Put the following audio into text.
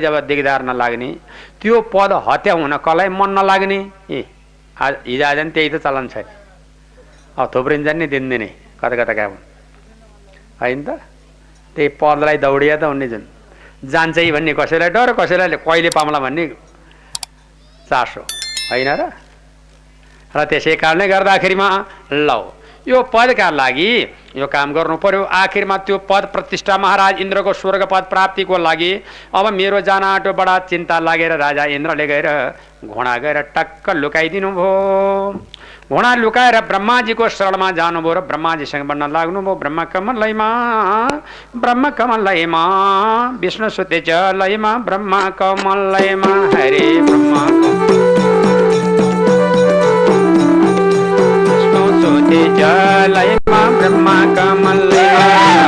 जब दिगदार नलाग्ने, त्यो पद हत्या हुन कसलाई मन नलाग्ने? हिजो आज नि त्यही त चलन छ। अब थुप्रिन्छन् नि दिनदिनै कता कता क्या होइन त। त्यही पदलाई दौडिया त हुने जुन जान्छ भन्ने कसैलाई डर, कसैलाई कहिले पाउँला भन्ने चासो होइन र। र त्यसै कारणले गर्दाखेरिमा लौ यो पदका लागि यो काम गर्नु पर्यो। आखिरमा त्यो पद प्रतिष्ठा महाराज इन्द्रको स्वर्ग पद प्राप्तिको लागि अब मेरो जान आँटो बडा चिन्ता लागेर राजा इन्द्रले गएर घोडा गएर टक्क लुकाइदिनु भयो। घोडा लुकाएर ब्रह्माजीको शरणमा जानुभयो र ब्रह्माजीसँग भन्न लाग्नुभयो, ब्रह्म कमलयमा विष्णु सुते जलयमा ब्रह्म कमलयमा हरे ब्रह्म विष्णु सुते जलयमा ब्रह्म कमलयमा